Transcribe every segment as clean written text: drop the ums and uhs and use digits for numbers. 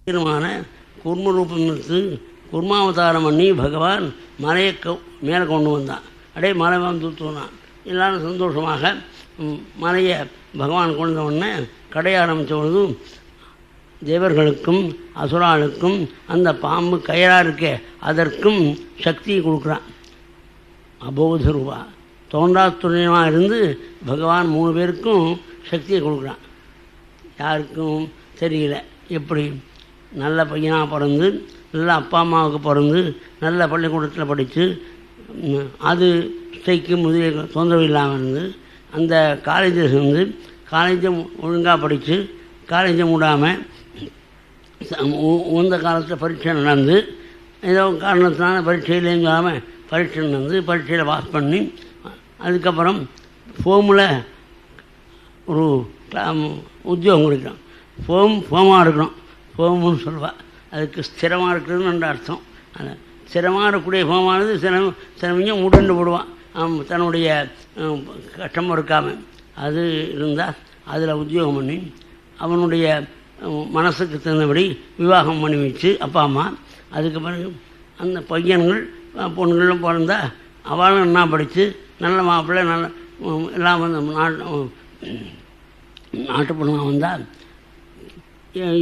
தீர்மான குர்ம ரூபம் எடுத்து குர்மாவதாரம் பண்ணி பகவான் மலையை மேலே கொண்டு வந்தான். அப்படியே மலை வந்து தூத்துனான். எல்லாரும் சந்தோஷமாக மலையை பகவான் கொண்டு உடனே கடைய ஆரம்பித்த பொழுது தேவர்களுக்கும் அசுராளுக்கும் அந்த பாம்பு கயிறாக இருக்கே அதற்கும் சக்தியை கொடுக்குறான். அபோத ரூபா தோன்றாத்துணையமாக இருந்து பகவான் 3 பேருக்கும் சக்தியை கொடுக்குறான். யாருக்கும் தெரியல எப்படி. நல்ல பையனாக பிறந்து நல்ல அப்பா அம்மாவுக்கு பிறந்து நல்ல பள்ளிக்கூடத்தில் படித்து அது ஸ்ட்ரைக்கு முதலிய தொந்தரவு இல்லாமல் இருந்து அந்த காலேஜில் சேர்ந்து காலேஜை ஒழுங்காக படித்து காலேஜை மூடாமல் உந்த காலத்தில் பரீட்சை நடந்து ஏதோ காரணத்தினால பரீட்சையிலேயும் சொல்லாமல் பரீட்சை நடந்து பரீட்சையில் பாஸ் பண்ணி அதுக்கப்புறம் ஃபோமில் ஒரு உத்தியோகம் கொடுக்குறோம். ஃபோமாக இருக்கணும். ஃபோமுன்னு சொல்லுவாள். அதுக்கு ஸ்திரமாக இருக்கிறதுன்னு நல்ல அர்த்தம். அது ஸ்திரமாக இருக்கக்கூடிய ஃபோமானது சிரமஞ்சம் உடண்டு போடுவான் தன்னுடைய கஷ்டம் இருக்காமல். அது இருந்தால் அதில் உத்தியோகம் பண்ணி அவனுடைய மனசுக்கு தகுந்தபடி விவாகம் பண்ணி வச்சு அப்பா அம்மா அதுக்கு பிறகு அந்த பையன்கள் பொண்ணுங்களும் பிறந்தால் அவளும் என்ன படித்து நல்ல மாப்பிள்ளை நல்ல எல்லாம் வந்து நாட்டு பொண்ணாக வந்தால்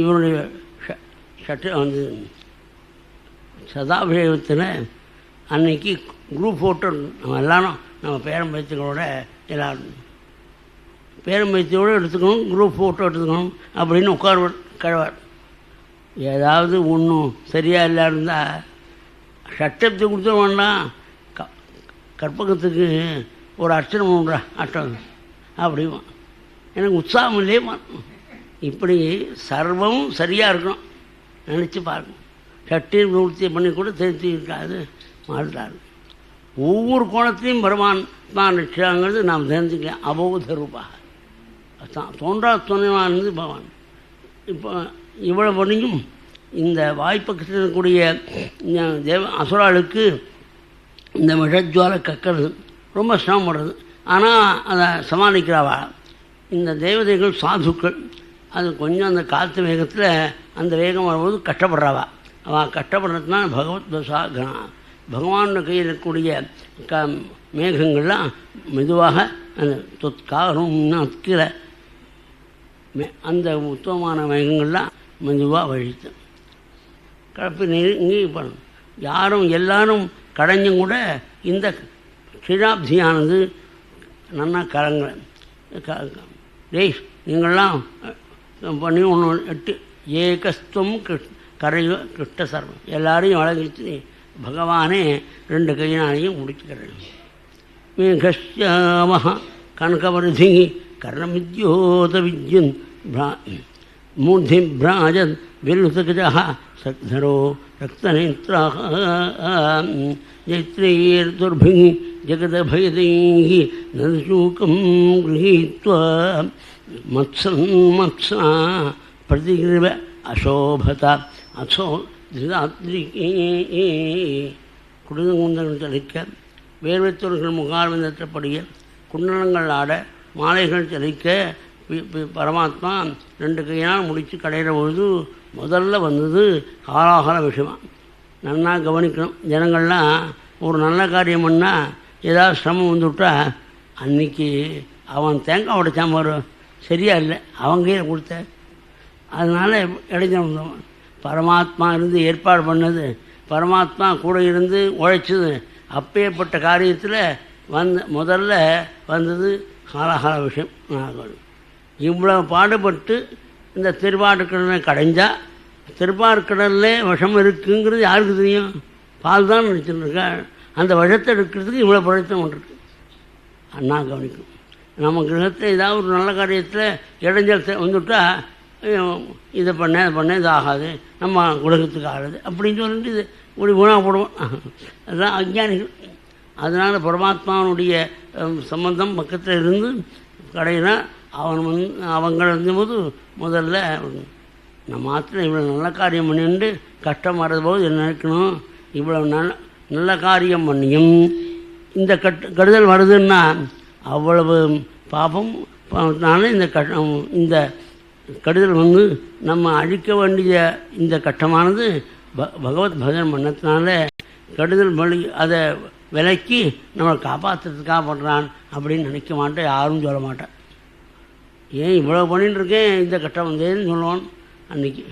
இவருடைய சட்டம் வந்து சதாபிஷேகத்தில் அன்னைக்கு குரூப் ஃபோட்டோ நம்ம எல்லாரும் நம்ம பேரம்பேத்திகளோட எல்லோரும் பேரம்பேத்தியோடு எடுத்துக்கணும், குரூப் ஃபோட்டோ எடுத்துக்கணும் அப்படின்னு உட்கார்வார் கழுவார். ஏதாவது ஒன்றும் சரியாக இல்லை இருந்தால் சட்டத்தை கொடுத்து வேண்டாம் கற்பகத்துக்கு ஒரு அர்ச்சனை பண்ணுறா அட்டம் அப்படிமா எனக்கு உற்சாகம் இல்லையே. இப்படி சர்வம் சரியாக இருக்கணும் நினச்சி பார்க்கணும். சட்டியை நிவர்த்தி பண்ணி கூட திருத்தி இருக்காது மாறுறாரு. ஒவ்வொரு கோணத்தையும் பெருமான் தான் ரட்சியாங்கிறது நாம் தெரிஞ்சுக்கலாம். அபோத ரூபாக தோன்றா துணைவாக இருந்து பகவான். இப்போ இவ்வளோ பண்ணியும் இந்த வாய்ப்பக்கத்தில் இருக்கக்கூடிய அசுராளுக்கு இந்த விஷஜ்வாலை கக்கிறது ரொம்ப சிரமப்படுறது. ஆனால் அதை சமாளிக்கிறாவா இந்த தேவதைகள் சாதுக்கள். அது கொஞ்சம் அந்த காற்று வேகத்தில் அந்த வேகம் வரும்போது கஷ்டப்படுறாவா. அவள் கஷ்டப்படுறதுனால பகவத் தசா கணா பகவான் கையில் இருக்கக்கூடிய மேகங்கள்லாம் மெதுவாக அந்த தொற்காரும் அக்கிற அந்த உத்தமமான மேகங்கள்லாம் மெதுவாக வழித்து கலப்பி நெருங்கி பண்ணணும். யாரும் எல்லாரும் கடைஞ்சும் கூட இந்த க்ஷீராப்தியானது நன்னா கலங்க டேய் நீங்கள்லாம் பண்ணி ஒன்று 8 ஏகஸ்துவம் கரையோ கிருஷ்ட சர்வம் எல்லாரையும் வழங்கிச்சு பகவானே 2 கையினாலையும் முடிச்சுக்கிறேன். மேகஸ்யாம கனகவருதி கர்ணமித்யோத வித்யுன் மூர்த்தி பிராஜத் விருத்தகஜா சக்தரோ ரக்தநேத்ராः ஜைத்ரீர்துர்பிः ஜகதபயதைः நதுசூகம் गृहीत्वा மத்ஸ்னா பிரதிகிருவ அசோபத அசோ திருதாத்ரிகே குடுங்குந்தங்கள் தெளிக்க வேர்வைத்தோர்கள் முகார்வந்தற்றப்படிய குண்டலங்கள் ஆட மாலைகள் தெளிக்க பரமாத்மா 2 கையினால் முடித்து கடையிற பொழுது முதல்ல வந்தது காலாகால விஷயமா. நல்லா கவனிக்கணும். ஜனங்கள்லாம் ஒரு நல்ல காரியம் பண்ணால் ஏதாவது சிரமம் வந்துவிட்டால் அன்றைக்கி அவன் தேங்காய் உடைச்சாம வரும் சரியா இல்லை அவங்க கையில் கொடுத்த அதனால் இடைஞ்சவன். பரமாத்மா இருந்து ஏற்பாடு பண்ணது பரமாத்மா கூட இருந்து உழைச்சது அப்பேற்பட்ட காரியத்தில் முதல்ல வந்தது காலாகால விஷயம். இவ்வளோ பாடுபட்டு இந்த திருப்பாட்டுக்கடலை கடைஞ்சா திருப்பாற்கடலில் விஷம் இருக்குங்கிறது யாருக்கு தெரியும்? பால் தான் நினச்சிட்டுருக்கா. அந்த விஷத்தை எடுக்கிறதுக்கு இவ்வளோ பழத்தம் ஒன்றிருக்கு. அண்ணா கவனிக்கும். நம்ம கிரகத்தில் ஏதாவது ஒரு நல்ல காரியத்தில் இடைஞ்சல் வந்துவிட்டால் இதை பண்ண இது ஆகாது நம்ம உலகத்துக்கு ஆகாது அப்படின்னு சொல்லிட்டு இது ஒரு குணப்படுவோம். அதுதான் அஞ்ஞானிகள். அதனால் பரமாத்மாவனுடைய சம்பந்தம் பக்கத்தில் இருந்து கடையினா அவங்கள இருந்தபோது முதல்ல நம்ம மாத்திரம் இவ்வளோ நல்ல காரியம் பண்ணிட்டு கஷ்டம் வர்றபோது என்ன நினைக்கணும்? இவ்வளோ நல்ல காரியம் பண்ணியும் இந்த கெடுதல் வருதுன்னா அவ்வளவு பாபம் இந்த கெடுதல் வந்து நம்ம அழிக்க வேண்டிய இந்த கட்டமானது பகவத் பஜனை பண்ணத்தினால கெடுதல் வழி அதை விலக்கி நம்மளை காப்பாற்றுறதுக்காக பண்ணுறான் அப்படின்னு நினைக்க மாட்டேன், யாரும் சொல்ல மாட்டேன். ஏன் இவ்வளோ பண்ணிட்டு இருக்கேன் இந்த கட்டம் வந்தேன்னு சொல்லுவான். அன்றைக்கி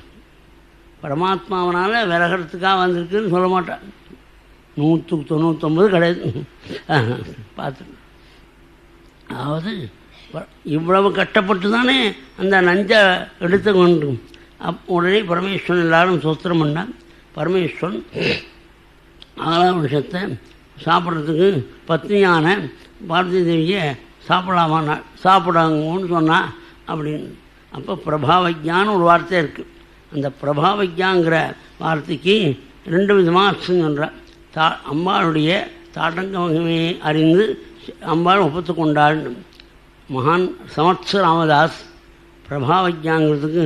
பரமாத்மாவனால் விலகிறதுக்காக வந்திருக்குன்னு சொல்ல மாட்டேன். 199 கிடையாது பார்த்து. அதாவது இவ்வளவு கட்டப்பட்டு தானே அந்த நஞ்சை எடுத்து கொண்டு உடனே பரமேஸ்வரன் எல்லாரும் சோத்திரம் பண்ணான். பரமேஸ்வரன் 6ஆம் வருஷத்தை சாப்பிட்றதுக்கு பத்னியான பார்வதி தேவியை சாப்பிடாம சாப்பிடாங்கன்னு சொன்னான் அப்படின்னு. அப்போ பிரபாவஜான்னு ஒரு வார்த்தை இருக்குது. அந்த பிரபாவஜாங்கிற வார்த்தைக்கு 2 விதமாக அர்த்தம் சொல்கிறார். அம்பாளுடைய தாட்டங்கமே அறிந்து அம்பாள் ஒப்புத்து கொண்டாள். மகான் சமர்த்த ராமதாஸ் பிரபாவஜாங்கிறதுக்கு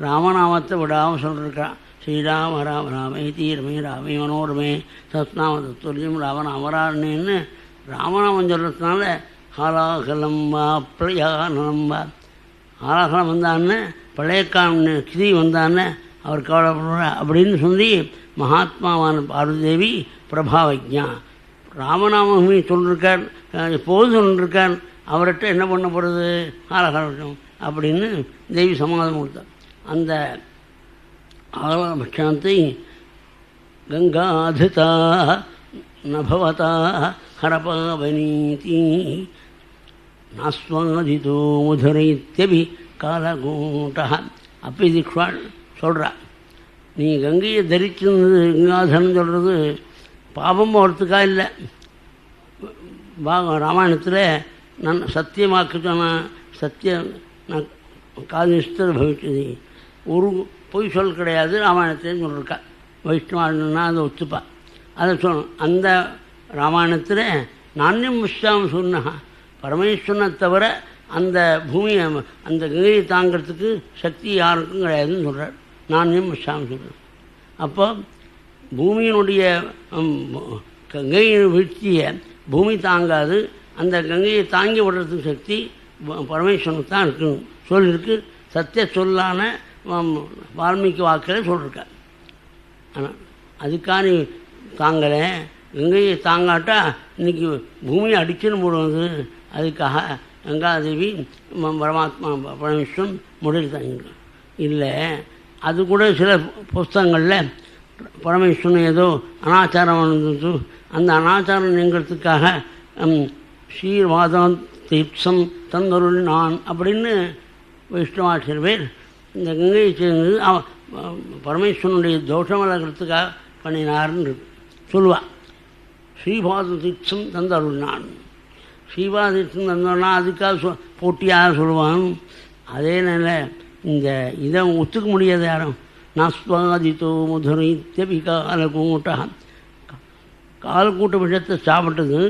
ராமநாமத்தை விடாமல் சொல்லியிருக்கான். ஸ்ரீராம ராம ராமே தீரமே ராமே மனோரமே சத்நாம தத்துரியம் ராவண அமரான்னு ராமநாமம் சொல்கிறதுனால ஹாலாகலம் வா பிரயானம் வா, ஹாலாகலம் வந்தான்னு பழையக்கான கிரி வந்தான்னு அவர் கவலைப்படுற அப்படின்னு சொல்லி மகாத்மாவான பார்வதேவி பிரபாவஜா ராமநாமி சொல்லியிருக்கார். எப்போது சொல்லியிருக்கார், அவர்கிட்ட என்ன பண்ண போகிறது ஹாலகலம் அப்படின்னு தேவி சமாதானம் கொடுத்தார். அந்த ஆலபட்சத்தை கங்காதிதா நபவதா ஹரபாவனீதி நாஸ்வாதிதோ முதரைத்தபி காலகூட்டா. அப்படி தீக்ஷாள் சொல்கிறா, நீ கங்கையை தரிச்சிருந்தது கங்காதரன் சொல்கிறது பாபம் போகிறதுக்கா இல்லை. ராமாயணத்தில் நான் சத்தியமாக்கு சொன்ன சத்தியம் நான் காதிஸ்தர் பவிச்சது ஒரு பொய் சொல் கிடையாது ராமாயணத்தில்னு சொல்லியிருக்கா. வைஷ்ணவானா அதை ஒத்துப்பா. அதை சொல்லணும். அந்த ராமாயணத்தில் நானியம் விஸ்வாம சொன்னா பரமேஸ்வரனை தவிர அந்த பூமியை அந்த கங்கையை தாங்கிறதுக்கு சக்தி யாருக்கும் கிடையாதுன்னு சொல்கிறார். நானியம் விஸ்வாம சொல்கிறேன். அப்போ பூமியினுடைய கங்கையின் வீழ்ச்சியை பூமி தாங்காது, அந்த கங்கையை தாங்கி விடுறதுக்கு சக்தி பரமேஸ்வரனுக்கு தான் இருக்குன்னு சொல்லியிருக்கு. சத்திய சொல்லான வால்மீகி வாக்கில் சொல்லியிருக்க. ஆனால் அதுக்காக தாங்கலை, கங்கையை தாங்காட்டா இன்றைக்கி பூமியை அடிச்சுன்னு போடுவது. அதுக்காக கங்காதேவி பரமாத்மா பரமேஸ்வரன் முடிவு தாங்கியிருக்க இல்லை. அது கூட சில புஸ்தகங்களில் பரமேஸ்வரன் ஏதோ அனாச்சாரம் இருந்தது, அந்த அனாச்சாரம் நீங்கிறதுக்காக ஸ்ரீவாதம் தீப்சம் தந்தொருள் நான் அப்படின்னு வைஷ்ணவாட்சியர் பேர் இந்த கங்கையை சேர்ந்து பரமேஸ்வரனுடைய தோஷம் விலகிறதுக்காக பண்ணினார்னு சொல்லுவாள். ஸ்ரீபாத தீட்சம் தந்தருள் நான், ஸ்ரீபாத தீட்சம் தந்தோன்னா அதுக்காக போட்டியாக சொல்லுவான். அதே நிலை இந்த இதை ஒத்துக்க முடியாது யாரும். நாஸ்வாதித்தோ முதரைத்தபி காலக்கூட்டா, காலக்கூட்ட விஷயத்தை சாப்பிட்டது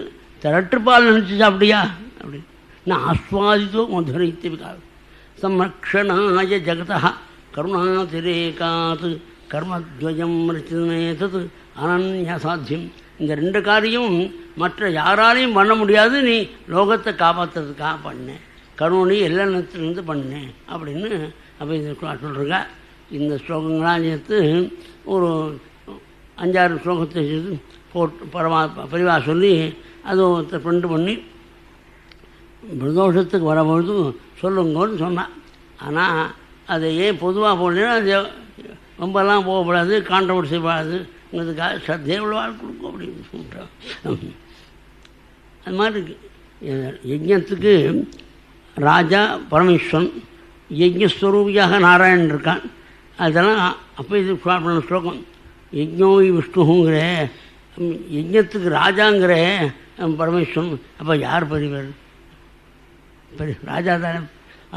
திரட்டுப்பால் நினச்சி சாப்பிட்டியா அப்படின்னு. நான் ஆஸ்வாதித்தோ முதரைத்தபி கால சம்ரக்ஷணாய ஜகதா கருணாதிரேகாத் கர்மத்வயம் ரச்சிதமேதத் அனன்யசாத்தியம். இந்த 2 காரியம் மற்ற யாராலையும் பண்ண முடியாது, நீ லோகத்தை காப்பாற்றுறதுக்காக பண்ணேன், கருணை எல்லாத்திலிருந்து பண்ணேன் அப்படின்னு அப்போ இந்த சொல்கிறேங்க. இந்த ஸ்லோகங்களாம் சேர்த்து ஒரு 5-6 ஸ்லோகத்தை சேர்த்து போட்டு பரிவா சொல்லி அதை ஒருத்தர் ஃப்ரெண்டு பண்ணி பிரதோஷத்துக்கு வரபொழுது சொல்லுங்கன்னு சொன்னான். ஆனால் அதை ஏன் பொதுவாக போடலைன்னா அது ரொம்பலாம் போகக்கூடாது, கான்ட்ரவர்சி செய்யக்கூடாதுங்கிறதுக்காக சத்தேவளவால் கொடுக்கும் அப்படின்னு சொல்லிட்டோம். அது மாதிரி இருக்குது. யஜ்ஞத்துக்கு ராஜா பரமேஸ்வரன், யஜ்ஞஸ்வரூபியாக நாராயணன் இருக்கான். அதெல்லாம் அப்போ இது பண்ண ஸ்லோகம். யஜ்ஞோவி விஷ்ணுங்கிற யஜ்ஞத்துக்கு ராஜாங்கிற பரமேஸ்வரன். அப்போ யார் பெரியவர்? ராஜா தானே.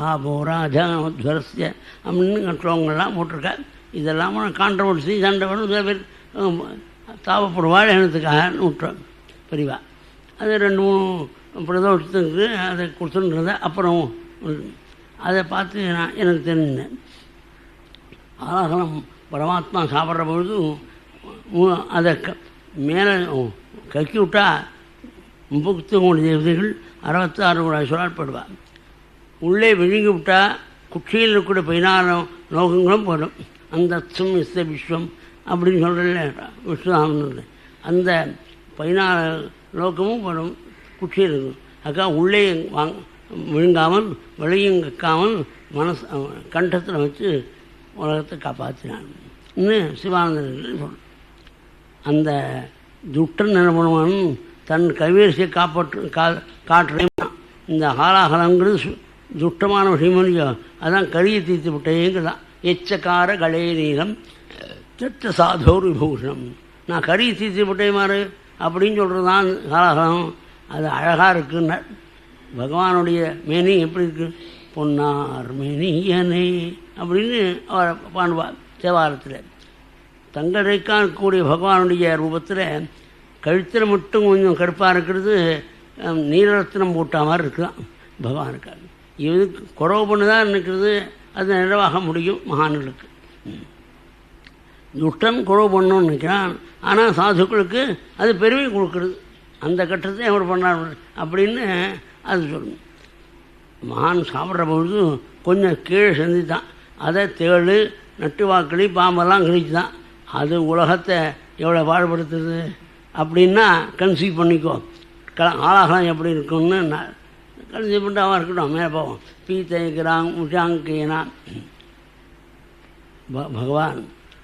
ஆபோ ராஜா துவரஸ்ய அப்படின்னு ஸ்லோகங்கள்லாம் போட்டிருக்கா. இதெல்லாம் கான்ட்ரவர்சி சண்டை வேணும், சில பேர் தாபப்படுவாள் எனத்துக்காக விட்டுறாங்க பெரியவா. அது 2-3 பிரதோஷத்துக்கு அதை கொடுத்துருந்தேன். அப்புறம் அதை பார்த்து நான் எனக்கு தெரிஞ்சேன். ஆலாகலம் பரமாத்மா சாப்பிட்ற பொழுது அதை மேலே கக்கி விட்டால் 33 தேவதைகள் 66 கூட சொல்லாட்படுவாள். உள்ளே விழுங்கி விட்டால் குட்சியில் இருக்கக்கூடிய 16 லோகங்களும் போயிடும். அந்த அச்சம் இஸ்த விஸ்வம் அப்படின்னு சொல்கிறேன்ல விஸ்வநாமன், அந்த 16 லோகமும் போயிடும் குட்சியில் இருக்கும். அக்கா உள்ளே விழுங்காமல் வெளியும் கக்காமல் மனசு கண்டத்தில் வச்சு உலகத்தை காப்பாற்றினான் இன்னும் சிவானந்தர்கள் சொல்கிறேன். அந்த துட்டன் நிலமனவன் தன் கைவரிசையை காட்டுறேன். இந்த ஹாலாகலங்கிறது துட்டமான விஷயம் இல்லையோ, அதான் கரியை தீர்த்து விட்டேங்கிறதான். எச்சக்கார கலே நீளம் திட்ட சாதோர் விபூஷணம். நான் கரியை தீர்த்து விட்டே மாறு அப்படின்னு சொல்கிறது தான் ஹாலாகலம். அது அழகாக இருக்குன்னு பகவானுடைய மேனி எப்படி இருக்குது, பொன்னார் மேனியனே அப்படின்னு அவர் பாடுவார் தேவாரத்தில். தங்கரைக்கான் இருக்கக்கூடிய பகவானுடைய ரூபத்தில் கழுத்தில் மட்டும் கொஞ்சம் கருப்பாக இருக்கிறது நீலரத்னம் போட்ட மாதிரி இருக்குதான் பகவானுக்காக. இதுக்கு குறவு பண்ணு தான் இருக்கிறது, அது நிறைவாக முடியும் மகான்களுக்கு. துஷ்டன் குறவு பண்ணணும்னு நினைக்கிறான், ஆனால் சாதுக்களுக்கு அது பெருமை கொடுக்குறது. அந்த கட்டத்தை அவர் பண்ணார் அப்படின்னு அது சொல்லணும். மகான் சாப்பிட்ற பொழுது கொஞ்சம் கீழே செஞ்சுதான், அதை தேள் நட்டு வாக்களி பாம்பெல்லாம் கிழிச்சு தான். அது உலகத்தை எவ்வளோ பாடுபடுத்துது அப்படின்னா கன்சீவ் பண்ணிக்கோ. ஆளாகலாம் எப்படி இருக்குன்னு நான் கன்சீவ் பண்ணிட்டு அவன் இருக்கட்டும், மேலே போவோம். பீத்தைக்கிறான் உஷாங்கேனா பகவான்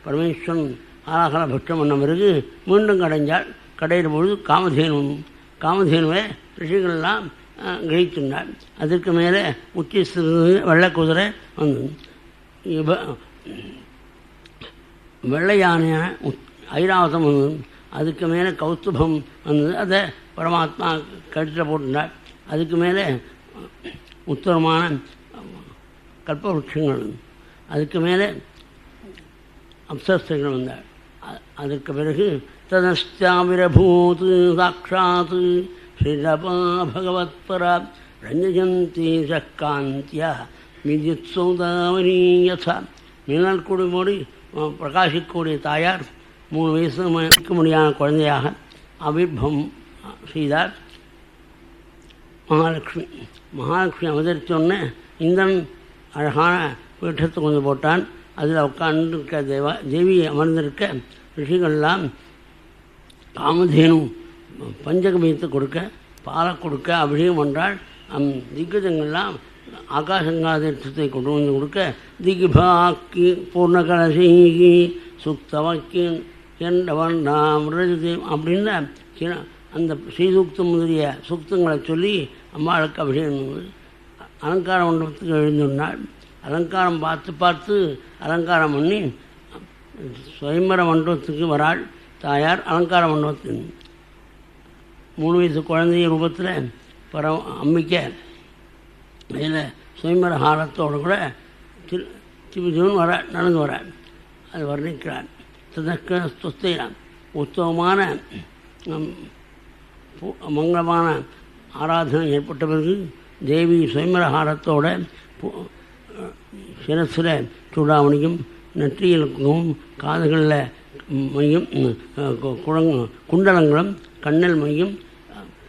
பரமேஸ்வரன் ஆளாகல பட்சம் பண்ண பிறகு மீண்டும் கடைஞ்சாள். கடையிற பொழுது காமதேனுவை ரிஷிகள்லாம் கிரகித்துண்டாள். அதற்கு மேலே உச்சி வெள்ளை குதிரை வந்தது. வெள்ளை யானையான ஐராவதம் வந்தது. அதுக்கு மேலே கௌஸ்துபம் வந்தது. அதை பரமாத்மா கழுத்தில் போட்டுண்டாள். அதுக்கு மேலே உத்தரமான கல்பவருஷங்கள், அதுக்கு மேலே அப்சஸ்திரிகள் வந்தாள். அதற்கு பிறகு ததஸ்தாவிரபூத் சாட்சாத் ஸ்ரீரபா பகவத்பரா ரஞ்சயந்தி சக்காந்தியா வித்யுத் சௌதாமனீயசா. மின்னல் குடிமோடி பிரகாசிக்கக்கூடிய தாயார் 3 வயசு இருக்க முடியாத குழந்தையாக அபிர்பம் செய்தார். மகாலட்சுமி அவதரித்தோடனே இந்திரன் அழகான பீட்டத்தை கொஞ்சம் போட்டான். அதில் உட்கார்ந்துருக்க தேவி அமர்ந்திருக்க ரிஷிகள்லாம் காமதேனு பஞ்சகமயத்தை கொடுக்க, பாலை கொடுக்க அபிஷேகம் பண்ணுறாள். திக்கஜங்கள்லாம் ஆகாசங்காதீர்த்தத்தை கொண்டு வந்து கொடுக்க, திகிபாக்கி பூர்ணகலசீகி சுக்தவாக்கி என்றவன் நாம் அப்படின்னு அந்த ஸ்ரீசூக்தம் முதலிய சூக்தங்களை சொல்லி அம்மாளுக்கு அபிஷேகம். அலங்கார மண்டபத்துக்கு எழுந்துள்ளாள். அலங்காரம் பார்த்து அலங்காரம் பண்ணி சுயம்பர மண்டபத்துக்கு வராள் தாயார். அலங்கார மண்டபத்துக்கு 3 வயசு குழந்தைய ரூபத்தில் அம்பிக்கை அதில் சுயம்பர ஹாரத்தோடு கூட திருஜீவன் நடந்து வராள். அது வர்ணிக்கிறாள். ததக்க ஸ்துஸ்தைலாம் உத்தமமான மங்களமான ஆராதனை ஏற்பட்ட பிறகு தேவி சுயம்பர ஹாரத்தோட சிரசில் சூடாமணியும் நெற்றியிலும் காதுகளில் மையும் குண்டலங்களும் கண்ணில் மையும்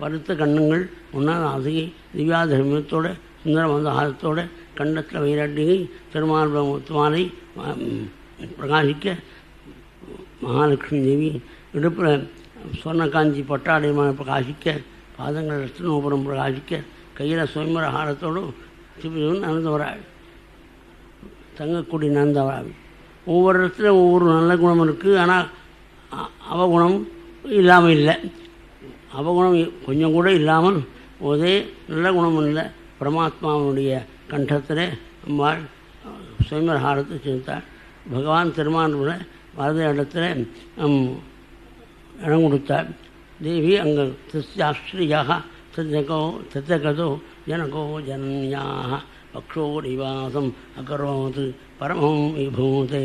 பருத்த கண்ணங்கள் ஒன்றாவது ஆசையை திவ்யாதர்மத்தோட சுந்தரமந்த ஆதத்தோட கண்டத்தில் வைராட்டியை திருமாலை பிரகாசிக்க மகாலட்சுமி தேவி இடுப்பில் சொர்ணகாஞ்சி பட்டாடையமான பிரகாசிக்க பாதங்கள் ரத்னோபுரம் பிரகாசிக்க கையில் சுயம்பர ஹாரத்தோடு சிவன் நடந்து வராள். தங்கக்குடி நந்தவராள். ஒவ்வொரு இடத்துல ஒவ்வொரு நல்ல குணம் இருக்குது. ஆனால் அவகுணம் இல்லாமல் இல்லை. அவகுணம் கொஞ்சம் கூட இல்லாமல் ஒரே நல்ல குணம் இல்லை. பரமாத்மாவுடைய கண்டத்தில் அம்பாள் சுயம்பர ஹாரத்தை சேர்த்தாள். பகவான் திருமானூர வரத இடத்துல இடம் கொடுத்தாள். தேவி அங்கே தஸ்யாஸ்ரீயாக தத்தகதோ ஜனகோ ஜனன்யாக பக்ஷோடிவாசம் அகரோத் பரமம் விபூதே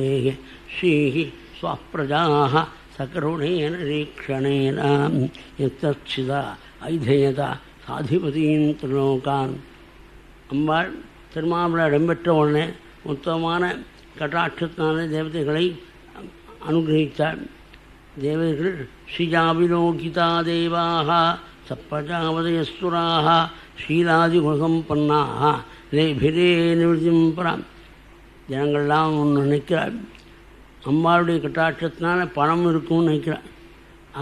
ஸ்ரீ ஸ்வப்பிரஜாः சகருணேன ரீக்ஷணேன யத்தச்சிதா ஐதேயதா சாதிபதீன் திருலோகான். அம்பாள் திருமாவளை இடம்பெற்ற உடனே உத்தமமான கட்டாட்சத்தினால தேவதைகளை அனுகிரகித்தாள். தேவதைகள் ஸ்ரீஜாபிலோகிதா தேவாः சப்ரஜாவதயஸ்துராः ஷீலாதிகுணசம்பன்னாः ரேபிரே நிவர்த்தியும் பராம். ஜனங்கள்லாம் ஒன்று நினைக்கிறாள், அம்மாவுடைய கட்டாட்சத்தினால பணம் இருக்கும்னு நினைக்கிறாள்.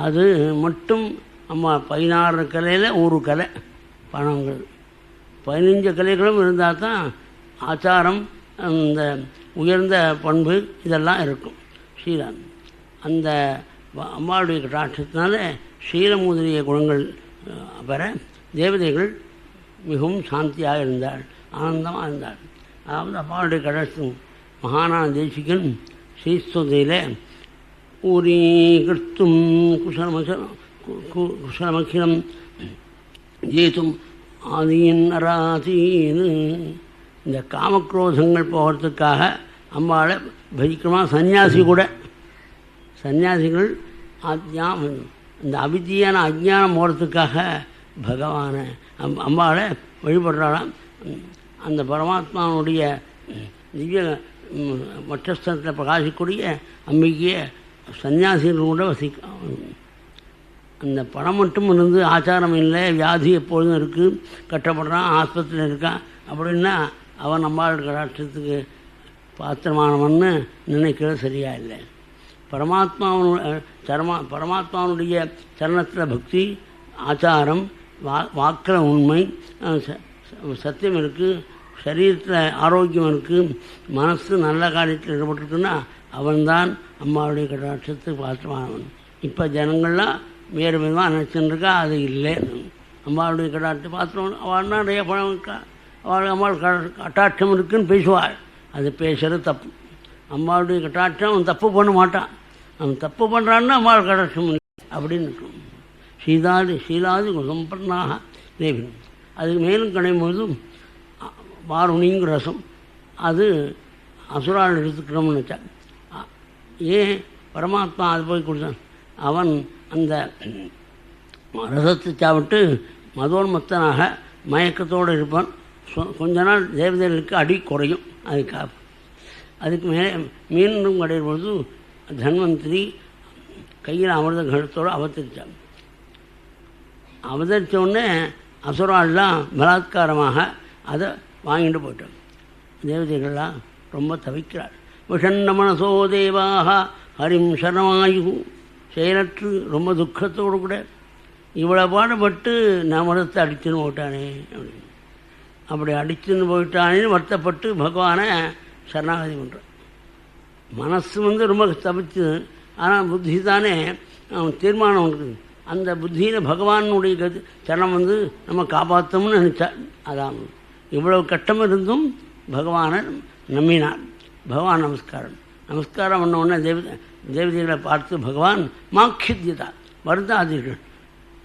அது மட்டும் அம்மா 16 கலையில் ஒரு கலை பணங்கிறது. 15 கலைகளும் இருந்தால் தான் ஆச்சாரம், அந்த உயர்ந்த பண்பு இதெல்லாம் இருக்கும். ஸ்ரீராம் அந்த அம்மாவுடைய கட்டாட்சத்தினால சீல முதலிய குணங்கள் பெற தேவதைகள் மிகவும் சாந்தியாக இருந்தாள், ஆனந்தமாக இருந்தாள். அதாவது அம்மாவுடைய கடாட்சம் மகானான தேசிகன் ஸ்ரீஸ்துதியில் ஊரீ கிருத்தும் குசலமக்கிரம் ஜெயித்தும் ஆதியின் அராதீன். இந்த காமக்ரோதங்கள் போகிறதுக்காக அம்மாவை பஜிக்கமாக சன்னியாசி கூட சன்னியாசிகள் இந்த அவித்தியான அஜ்ஞானம் போகிறதுக்காக பகவானை அம்பாவை வழிபடுறாளாம். அந்த பரமாத்மாவுடைய திவ்ய மற்றஸ்தலத்தில் பிரகாசிக்கூடிய அம்பிகைய சன்னியாசிகள் கூட அந்த பணம் மட்டும் இருந்து ஆச்சாரம் இல்லை, வியாதி எப்பொழுதும் இருக்குது, கட்டப்படுறான், ஆஸ்பத்திரியில் இருக்கான் அப்படின்னா அவன் அம்பாள் கடாட்சத்துக்கு பாத்திரமானவன்னு நினைக்கிறது சரியா இல்லை. பரமாத்மாவுடைய சரணத்தில் பக்தி, ஆச்சாரம், வாக்கில் உண்மை, சத்தியம் இருக்குது, சரீரத்தில் ஆரோக்கியம் இருக்குது, மனசு நல்ல காரியத்தில் ஈடுபட்டுருக்குன்னா அவன்தான் அம்மாவுடைய கடாட்சத்துக்கு பாத்திரமானவன். இப்போ ஜனங்கள்லாம் வேறு விதமாக நினச்சிருக்கா, அது இல்லை. அம்மாவுடைய கடாட்ச பாத்திரம் அவள்னா நிறைய பணம் இருக்கா, அவள் அம்மாள் கட்டாட்சம் இருக்குதுன்னு பேசுவாள். அது பேசுகிறது தப்பு. அம்மாவுடைய கட்டாட்சம் அவன் தப்பு பண்ண மாட்டான். அவன் தப்பு பண்ணுறான்னா அம்மாள் கடாட்சம் அப்படின்னு இருக்கும். சீலாதி சம்பன்னாக தேவி. அதுக்கு மேலும் கிடையும்போதும் வாருணிங்கிற ரசம் அது அசுரால் எடுத்துக்கிறோம்னு நினச்சான். ஏன் பரமாத்மா அது போய் கொடுத்தான்? அவன் அந்த ரசத்தை சாப்பிட்டு மதோன்மத்தனாக மயக்கத்தோடு இருப்பான். கொஞ்ச நாள் தேவதைகளுக்கு அடி குறையும். அதுக்கு மேலே மீண்டும் கிடையும் பொழுது தன்வந்திரி கையில் அமிர்த கணத்தோடு அவதரித்தான். அவதரித்தோடனே அசுரால்லாம் பலாத்காரமாக அதை வாங்கிட்டு போயிட்டான். தேவதைகள்லாம் ரொம்ப தவிக்கிறாள். விஷண்ண மனசோ தேவாக ஹரிம் சரணமாயு. செயலற்று ரொம்ப துக்கத்தோடு கூட இவ்வளோ பாடுபட்டு நமரத்தை அடிச்சுன்னு போயிட்டானே அப்படின்னு. அப்படி அடிச்சுன்னு போயிட்டானேன்னு வருத்தப்பட்டு பகவானை சரணாகதி பண்ணுறான். மனசு ரொம்ப தவிச்சு, ஆனால் புத்தி தானே தீர்மானம் இருக்குது. அந்த புத்தியில் பகவானுடைய சரணம் நம்ம காப்பாற்றோம்னு நினச்சா. அதான் இவ்வளவு கட்டம் இருந்தும் பகவானை நம்பினார். பகவான் நமஸ்காரம் பண்ண உடனே தேவதைகளை பார்த்து பகவான் மாக்கியதா வருந்தாதீர்கள்,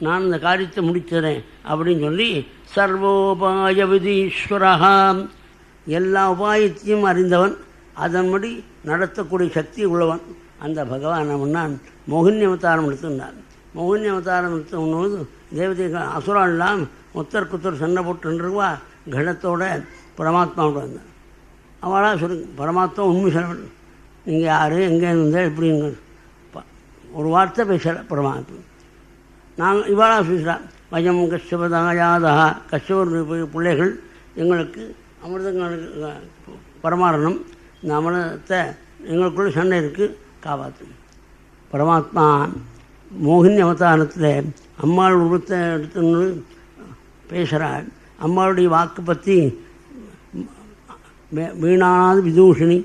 நான் இந்த காரியத்தை முடித்தறேன் அப்படின்னு சொல்லி சர்வோபாய விதீஸ்வரகா, எல்லா உபாயத்தையும் அறிந்தவன், அதன்படி நடத்தக்கூடிய சக்தி உள்ளவன் அந்த பகவான் நான் மோகினி அவதாரம் எடுத்துருந்தான். மோகினி அவதாரம் எடுத்தும்போது தேவதைகள் அசுராலாம் ஒத்தர் சண்டை போட்டுருவா. கணத்தோட பரமாத்மாவோட வந்தான். அவளாக சொல்லு, பரமாத்மா உண்மை சொல்ல, நீங்கள் யார், எங்கே இருந்தால் எப்படிங்க ஒரு வார்த்தை பேசலை பரமாத்மா. நாங்கள் இவாளாக பேசுகிறான். வயம் கஷ்டபதாயாதா, கஷ்டவர் பிள்ளைகள் எங்களுக்கு அமிர்தங்களுக்கு பரமாரணம், இந்த அமிர்தத்தை எங்களுக்குள்ள சண்டை இருக்குது, காப்பாற்று. பரமாத்மா மோகினி அவதாரத்தில் அம்மாள் உருவத்தை எடுத்துன்னு பேசுகிறாள். அம்மாளுடைய வாக்கு பற்றி வீணாத விதூஷினி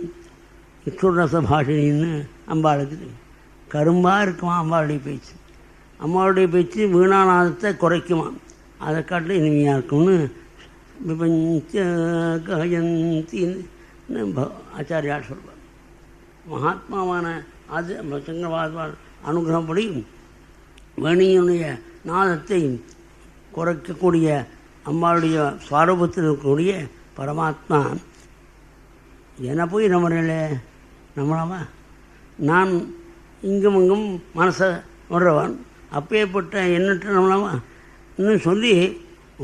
இச்சுரச பாஷினின்னு அம்பாளுக்கு கரும்பாக இருக்குமா அம்பாளுடைய பேச்சு. அம்மாவுடைய பேச்சு வீணாநாதத்தை குறைக்குமா, அதை காட்டில் இனிமையாக இருக்கும்னு விபஞ்ச கயந்தின்னு ஆச்சாரியார் சொல்வார். மகாத்மாவான சங்கரபாத்வார் அனுகிரகப்படி வேணியினுடைய நாதத்தை குறைக்கக்கூடிய அம்மாவுடைய ஸ்வரூபத்தில் இருக்கக்கூடிய பரமாத்மா என்னை போய் நம்மளாமா, நான் இங்கும் இங்கும் மனசை விடுறவன், அப்பேற்பட்ட எண்ணற்ற நம்மளாமா இன்னும் சொல்லி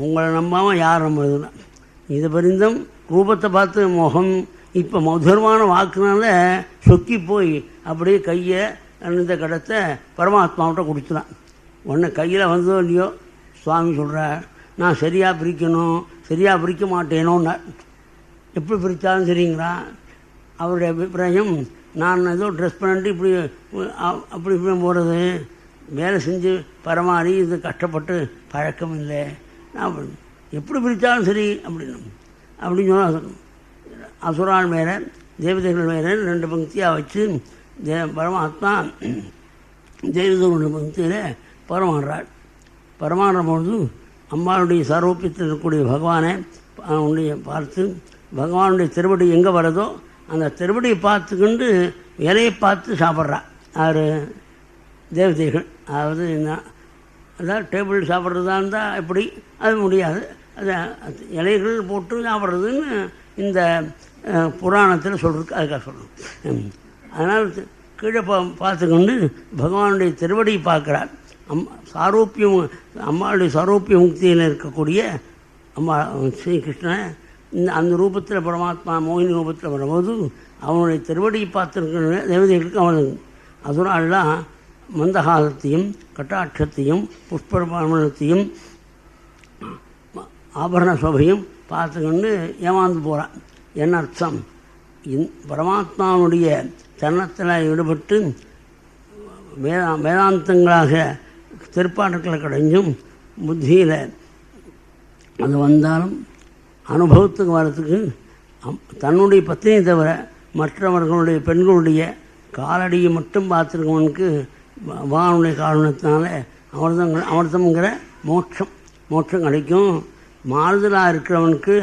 உங்களை நம்பாமல் யார் நம்புறதுன்னா. இது பரிந்தும் ரூபத்தை பார்த்து முகம் இப்போ மதுரமான வாக்குனால சொக்கி போய் அப்படியே கையை இந்த கடத்தை பரமாத்மாவிட்ட கொடுத்துலாம். உடனே கையில் வந்ததோ இல்லையோ சுவாமி சொல்கிறார், நான் சரியாக பிரிக்கணும், சரியாக பிரிக்க மாட்டேனோன்னா எப்படி பிரித்தாலும் சரிங்கிறான். அவருடைய அபிப்பிராயம், நான் ஏதோ ட்ரெஸ் பண்ணிட்டு இப்படி அப்படி இப்படி போகிறது, வேலை செஞ்சு பரமாறி இது கஷ்டப்பட்டு பழக்கம் இல்லை, நான் எப்படி பிரித்தாலும் சரி அப்படின்னு சொன்னால் அசுரால் வேறு தேவதைகள் வேறு 2 பங்கியாக வச்சு பரமாத்மா தேவதைகளுடைய பங்கியில் பரமாடுறாள். பரமாடுற பொழுது அம்மாவுடைய சாரூபியத்தில் இருக்கக்கூடிய பகவானை அவனுடைய பார்த்து, பகவானுடைய திருவடி எங்கே வரதோ அந்த திருவடியை பார்த்துக்கிண்டு இலையை பார்த்து சாப்பிட்றா. யார்? தேவதைகள். அதாவது டேபிள் சாப்பிட்றதா இருந்தால் எப்படி, அது முடியாது. அது இலைகள் போட்டு சாப்பிட்றதுன்னு இந்த புராணத்தில் சொல்கிறதுக்கு அதுக்காக சொல்லணும். அதனால் கீழே பார்த்துக்கொண்டு பகவானுடைய திருவடியை பார்க்குறார். சாரூப்பியம், அம்மாவுடைய சாரூப்பிய முக்தியில் இருக்கக்கூடிய அம்மா ஸ்ரீகிருஷ்ணன் அந்த ரூபத்தில் பரமாத்மா மோகினி ரூபத்தில் வரும்போது அவனுடைய திருவடியை பார்த்துருக்கிற தேவதைகளுக்கு அவனுக்கு அசுராலாம் மந்தகாசத்தையும் கட்டாட்சத்தையும் புஷ்பரமணத்தையும் ஆபரண சோபையும் பார்த்துக்கொண்டு ஏமாந்து போகிறான். என்ன அர்த்தம்? பரமாத்மாவுடைய சரணத்தில் ஈடுபட்டு வேதாந்தங்களாக திருப்பாட்டுக்களை கடைஞ்சும் புத்தியில் அது வந்தாலும் அனுபவத்துக்கு வர்றதுக்கு தன்னுடைய பத்தினியை தவிர மற்றவர்களுடைய பெண்களுடைய காலடியை மட்டும் பார்த்துருக்கவனுக்கு பகவானுடைய காரணத்தினால அமிர்தங்கிற மோட்சம் கிடைக்கும். மாறுதலாக இருக்கிறவனுக்கு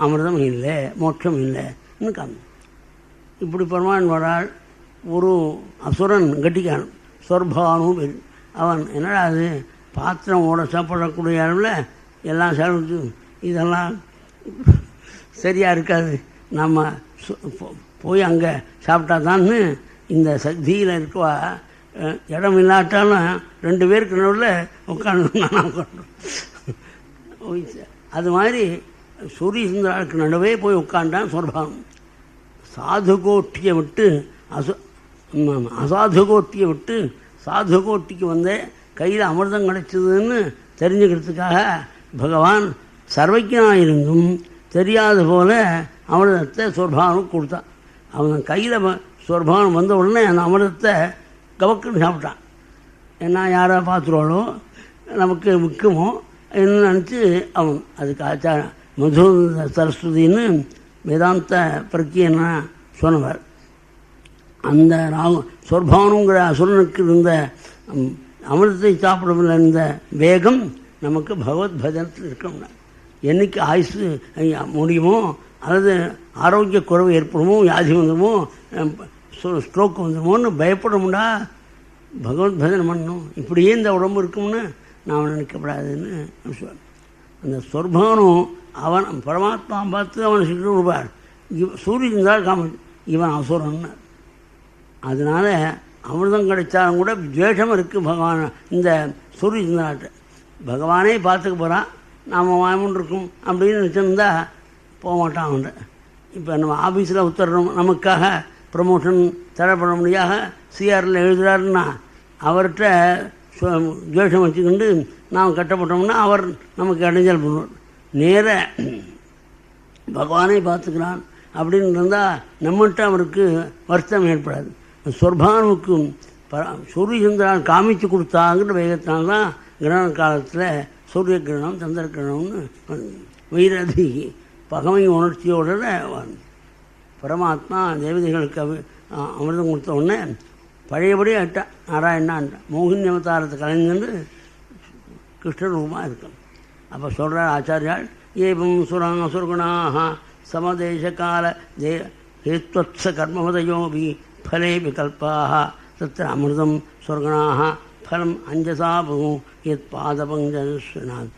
அமிர்தம் இல்லை, மோட்சம் இல்லைன்னு காமி. இப்படி பெருமான் வரால் ஒரு அசுரன் கட்டிக்கான் சொர்பானு. அவன் என்னடா அது பாத்திரம் ஓட சாப்பிடக்கூடிய அளவில் எல்லாம் செலவு, இதெல்லாம் சரியாக இருக்காது, நம்ம போய் அங்கே சாப்பிட்டா தான்னு இந்த சக்தியில் இருக்கவா இடம் இல்லாட்டாலும் 2 பேருக்கு நடுவில் உட்காந்து உட்காந்து அது மாதிரி சூரிய சுந்தராளுக்கு நடுவே போய் உட்காண்டான் சொர்பான். சாதுகோட்டியை விட்டு அசாதுகோட்டியை விட்டு சாதுகோட்டிக்கு வந்து கையில் அமிர்தம் கிடைச்சதுன்னு தெரிஞ்சுக்கிறதுக்காக பகவான் சர்வஜனாக இருந்தும் தெரியாத போல அமிர்தத்தை சொர்பானுக்கு கொடுத்தான். அவன் கையில் சொர்பான் வந்த உடனே அந்த அமிர்தத்தை கவக்குன்னு சாப்பிட்டான். ஏன்னா யாரை பார்த்துருவாளோ நமக்கு விற்குமோ என்ன நினச்சி அவன் அதுக்கு ஆச்சார மது சரஸ்வதின்னு வேதாந்த பிரக்கியன்னா சொன்னவர். அந்த சொர்பானுங்கிற அசுரனுக்கு இருந்த அமிர்தத்தை சாப்பிடவில்லை இருந்த வேகம் நமக்கு பகவத் பஜனத்தில் இருக்கணும்னா என்றைக்கு ஆயுசு முடியுமோ அல்லது ஆரோக்கிய குறைவு ஏற்படுமோ, வியாதி வந்துடுமோ, ஸ்ட்ரோக் வந்துடுமோன்னு பயப்படமுண்டா பகவத் பஜனை பண்ணணும். இப்படியே இந்த உடம்பு இருக்கும்னு நான் நினைக்கப்படாதுன்னு சொல்லுவேன். அந்த சொர்பானும் அவன் பரமாத்மா பார்த்து அவனை சிட்டு கொடுப்பார். சூரியன் இருந்தால் இவன் அசுரன்னு. அதனால் அமிர்தம் கிடைச்சாலும் கூட துவேஷம் இருக்குது பகவான் இந்த சூரிய இருந்தாட்ட. பகவானே பார்த்துக்க போகிறான், நாம் வாயமுன் இருக்கும் அப்படின்னு நினச்சிருந்தா போக மாட்டான் அவன்கிட்ட. இப்போ நம்ம ஆஃபீஸில் உத்தரணும், நமக்காக ப்ரமோஷன் தரப்பட முடியாத சிஆரில் எழுதுகிறாருன்னா அவர்கிட்ட துவேஷம் வச்சுக்கிண்டு நாம் கட்டப்பட்டோம்னா அவர் நமக்கு இடைஞ்சல் பண்ணுவார். நேர பகவானே பார்த்துக்கிறான் அப்படின்னு இருந்தால் நம்மகிட்ட அவருக்கு வருத்தம் ஏற்படாது. சொர்பானுக்கு சூரிய சந்திரன் காமிச்சு கொடுத்தாங்கிற வேகத்தினால்தான் கிரகண காலத்தில் சூரிய கிரகணம் சந்திர கிரகணம்னு வைரதி பகமை உணர்ச்சியோட பரமாத்மா தேவதைகளுக்கு அமிர்தம் கொடுத்த உடனே பழையபடி ஆட்டான் நாராயணான்ட்டான். மோகினி அவதாரத்தை கலைஞன்னு கிருஷ்ணரூபமாக இருக்கும். அப்போ சொல்கிறார் ஆச்சாரியால், ஏவம் சுராங்க சுர்குணாக சமதேச கால ஹேத்வத்ஸ கர்மவதயோபி ஃபலே விகல்பாக தத்திர அமிர்தம் சொர்கணாக ஃபலம் அஞ்சசா பகும் எத் பாதபங்கஜனாத்யாக.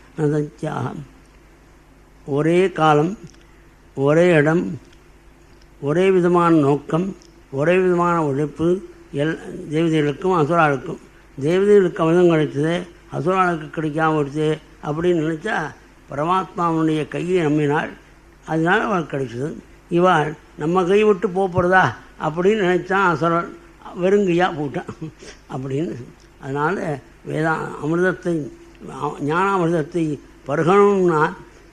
ஒரே காலம், ஒரே இடம், ஒரே விதமான நோக்கம், ஒரே விதமான உழைப்பு தேவதைகளுக்கும் அசுராளுக்கும். தேவதைகளுக்கு அமிர்தம் கிடைச்சது, அசுராளுக்கு கிடைக்காம போயிடுச்சு அப்படின்னு நினச்சா பரமாத்மாவுடைய கையை நம்பினாள், அதனால் அவளுக்கு கிடைச்சது. இவாள் நம்ம கை விட்டு போகிறதா அப்படின்னு நினச்சான் அசுரன், வெறுங்கையாக போட்டான் அப்படின்னு. அதனால் அமிர்தத்தை ஞானாமிர்தத்தை பருகணும்னா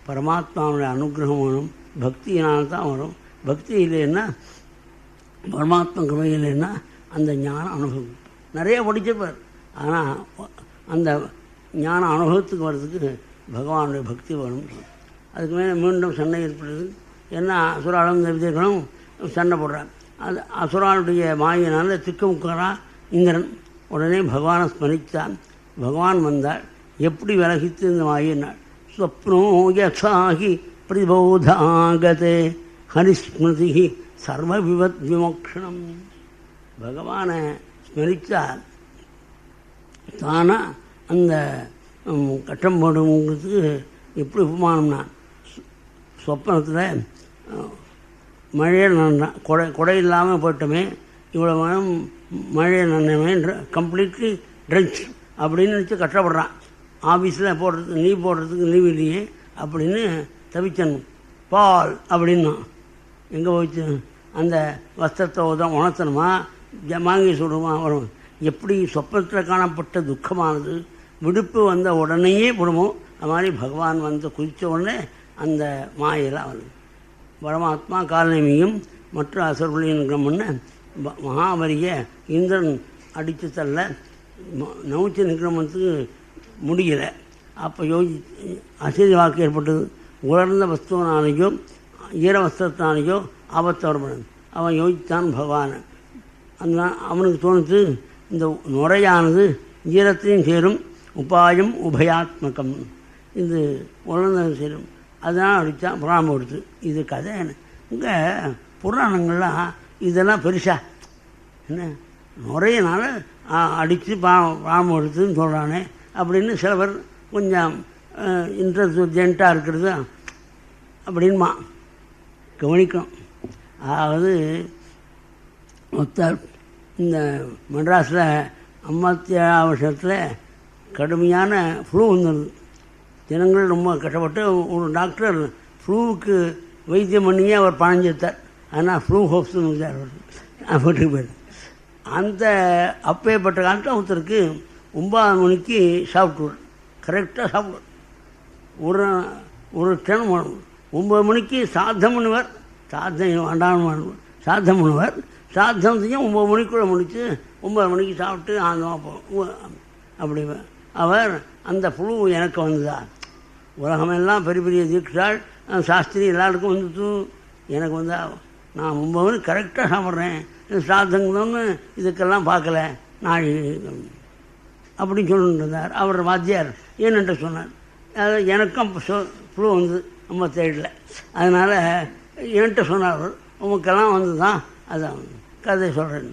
பரமாத்மாவுடைய அனுகிரகம் வேணும், பக்தியினால்தான் வரும். பக்தி இல்லைன்னா, பரமாத்மா கிருபை இல்லைன்னா அந்த ஞானம் அனுபவம் நிறைய படிச்சிருப்பார். ஆனால் அந்த ஞான அனுபவத்துக்கு வர்றதுக்கு பகவானுடைய பக்தி வேணும். அதுக்கு மேலே மீண்டும் சண்டை ஏற்படுது. ஏன்னா அசுராலும் தேவதைகளும் சண்டை போடுறான். அது அசுரானுடைய மாயினால் திக்குமுக்கரா இந்திரன் உடனே பகவானை ஸ்மரித்தான். பகவான் வந்தால் எப்படி விலகித்து இந்த மாயினாள் ஸ்வப்னோ யசாகி பிரதிபோதாகதே ஹரிஸ்மிருதி சர்வ விவத் விமோக்ஷணம். பகவானை ஸ்மரித்தால் தானாக அந்த கட்டம் போடுங்கிறதுக்கு எப்படி உபமானம்னா, சொப்பனத்தில் மழையில் நன்னான் கொடை இல்லாமல் போயிட்டோமே, இவ்வளோ மழையை நன்னமே கம்ப்ளீட்லி ட்ரென்ச் அப்படின்னு நினச்சி கஷ்டப்படுறான். ஆஃபீஸில் போடுறதுக்கு லீவ் இல்லையே அப்படின்னு தவிச்சன். பால் அப்படின்னா எங்கே போயிடுச்சு, அந்த வஸ்திரத்தை உணர்த்தணுமா வாங்கி சொல்லுமா வரும். எப்படி சொப்பனத்தில் காணப்பட்ட துக்கமானது விடுப்பு வந்த உடனேயே விடுமோ, அது மாதிரி பகவான் வந்து குதித்த உடனே அந்த மாயெல்லாம் வருது. பரமாத்மா காலநேமியும் மற்ற அசுரர்களையும் முன்ன மகாபலிய இந்திரன் அடித்து தள்ள நவுச்ச நிக்கிரமத்துக்கு முடியலை. அப்போ அசதி வாக்கு ஏற்பட்டது. உலர்ந்த வஸ்துவனாலேயோ ஈர வஸ்திரத்தினாலேயோ ஆபத்து வரப்படும். அவன் யோசித்தான் பகவான். அந்த அவனுக்கு தோணுது, இந்த நுரையானது ஈரத்தையும் சேரும், உபாயம் உபயாத்மகம், இது உலர்ந்தது சேரும். அதனால் அடித்தான் புராணம் எடுத்து. இது கதை இங்கே புராணங்கள்லாம் இதெல்லாம் பெருசா என்ன நுரையினால் அடித்து புராணம் எடுத்துன்னு சொல்கிறானே அப்படின்னு சில பேர் கொஞ்சம் இன்டெலிஜென்ட்டாக இருக்கிறது அப்படின்மா கவனிக்கணும். அதாவது மொத்தம் இந்த மெட்ராஸில் 57 வருஷத்தில் கடுமையான ஃப்ளூ வந்துடுது. ஜனங்கள் ரொம்ப கஷ்டப்பட்டு ஒரு டாக்டர் ஃப்ளூவுக்கு வைத்தியம் பண்ணியே அவர் பழஞ்சித்தார். ஆனால் ஃப்ளூ ஹோப்ஸ்னு போட்டுக்கு போயிடு. அந்த அப்பேற்பட்ட காலத்தில் ஒருத்தருக்கு 9 மணிக்கு சாப்பிட்டுவார். கரெக்டாக சாப்பிடுவார். ஒரு டன் 9 மணிக்கு சாத்தம் பண்ணுவார். சாத்தம் வேண்டாம் பண்ணுவார். சாத்தம் பண்ணுவார். சாத்தம் செய்யும் 9 மணிக்குள்ளே முடித்து 9 மணிக்கு சாப்பிட்டு ஆந்தமாக போகும். அப்படி அவர் அந்த புழு எனக்கு வந்ததா, உலகமெல்லாம் பெரிய பெரிய தீட்சாள் சாஸ்திரி எல்லாருக்கும் வந்துட்டு எனக்கு வந்தா, நான் 9 மணிக்கு கரெக்டாக சாப்பிட்றேன், சாத்தங்கன்னு இதுக்கெல்லாம் பார்க்கல நாள் அப்படின்னு சொல்லிட்டு இருந்தார். அவர் வாத்தியார் ஏன்னுட்டு சொன்னார். அது எனக்கும் புழு வந்து 57. அதனால் என்கிட்ட சொன்னார், உமக்கெல்லாம் வந்து தான் அதான் கதை சொல்கிறேன்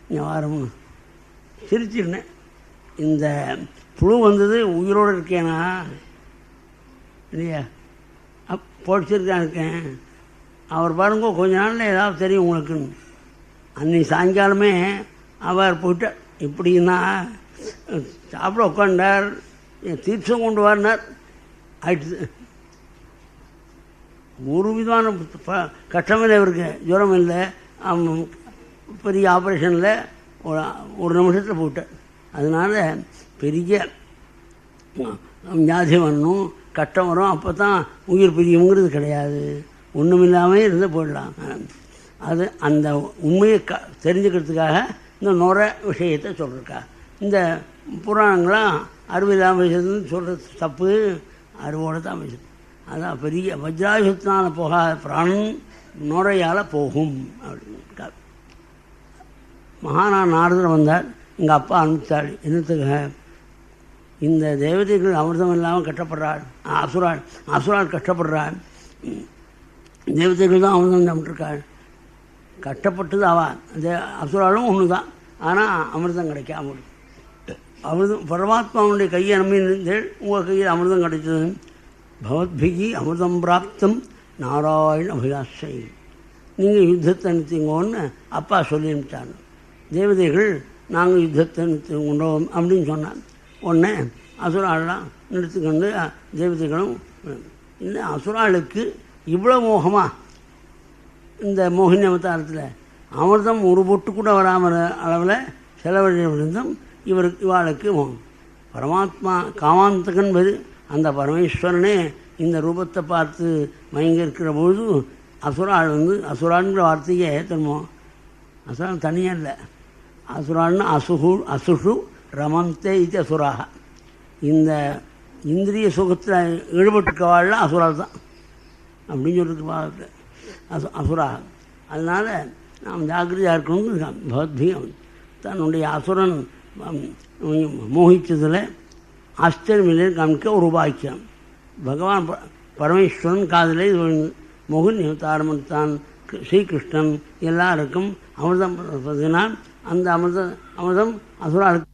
இங்கே வாரம்னு சிரிச்சிருந்தேன். இந்த புழு வந்தது உயிரோடு இருக்கேனா இல்லையா, படிச்சிருக்கான் இருக்கேன். அவர் பாருங்க கொஞ்ச நாளில் ஏதாவது தெரியும் உங்களுக்குன்னு. அன்றைக்கி சாயங்காலமே அவர் போயிட்டார். எப்படின்னா சாப்பிட உட்காண்டார், தீர்த்தம் கொண்டு வரனார். ஆயிடுச்சு. ஒரு விதமான கஷ்டமில்லை இவருக்கு, ஜுரம் இல்லை, பெரிய ஆப்ரேஷனில் ஒரு நிமிஷத்தில் போயிட்டார். அதனால் பெரிய வியாதி வரணும், கஷ்டம் வரும், அப்போ தான் உயிர் பிரியுங்கிறது கிடையாது. ஒன்றும் இல்லாமல் இருந்து போயிடலாம். அது அந்த உண்மையை தெரிஞ்சுக்கிறதுக்காக இந்த நுரை விஷயத்தை சொல்லியிருக்கா. இந்த புராணங்களாம் அறிவில்லாமல் பேசுறதுன்னு சொல்கிறது தப்பு, அறிவோடு தான் பேசுது. அதான் பெரிய வஜ்ராயுத்தினால போகாத பிராணம் நுரையால் போகும் அப்படின்னு. மகானார் நாரதர் வந்தார். எங்கள் அப்பா அனுப்பித்தாள். என்னத்துக்காக, இந்த தேவதைகள் அமிர்தம் இல்லாமல் கஷ்டப்படுறாள், அசுராள் கஷ்டப்படுறாள், தேவதைகள் தான் அமிர்தம் சாப்பிட்ருக்காள். கஷ்டப்பட்டது அவள், அசுராலும் ஒன்று தான். ஆனால் அமிர்தம் கிடைக்காம அமிர்தம் பரமாத்மாவுடைய கையை நம்பியிருந்தேன், உங்கள் கையில் அமிர்தம் கிடைச்சது. பகவத்பிகி அமிர்தம் பிராப்தம் நாராயண அபிலாஷை, நீங்கள் யுத்தத்தை நிறுத்திங்கன்னு அப்பா சொல்லி அனுப்பிட்டாங்க. தேவதைகள் நாங்கள் யுத்தத்தை நிறுத்தி கொண்டோம் அப்படின்னு சொன்னான். உடனே அசுராலாம் நிறுத்திக்கொண்டு தேவதைகளும். இந்த அசுராளுக்கு இவ்வளோ மோகமாக இந்த மோகினி அவதாரத்தில் அமிர்தம் ஒரு பொட்டு கூட வராமல் அளவில் செலவழிந்தும் இவளுக்கு மோகம். பரமாத்மா காமாந்தகன் அந்த பரமேஸ்வரனே இந்த ரூபத்தை பார்த்து மயங்க இருக்கிற பொழுது அசுராள் அசுரான்கிற வார்த்தையே தருமோ, அசுரான் தனியாக இல்லை, அசுரான்னு அசுஷு ரமந்தே இது அசுராக. இந்த இந்திரிய சுகத்தில் ஈடுபட்டுக்கவாள்லாம் அசுரால் தான் அப்படின்னு சொல்லிட்டு பார்த்து அசுராக. அதனால் நாம் ஜாக்கிரதையாக இருக்கணும். பகவத்கீதை தன்னுடைய அசுரன் மோகித்ததில் ஆச்சரியமில்லை காமிக்க ஒரு உபாக்கியம். பகவான் பரமேஸ்வரன் காதலை மோகன் அவதாரமத்தான் ஸ்ரீகிருஷ்ணன் எல்லாருக்கும் அமிர்தம் கொடுப்பதினால் அந்த அமிர்தம் அசுராளுக்கு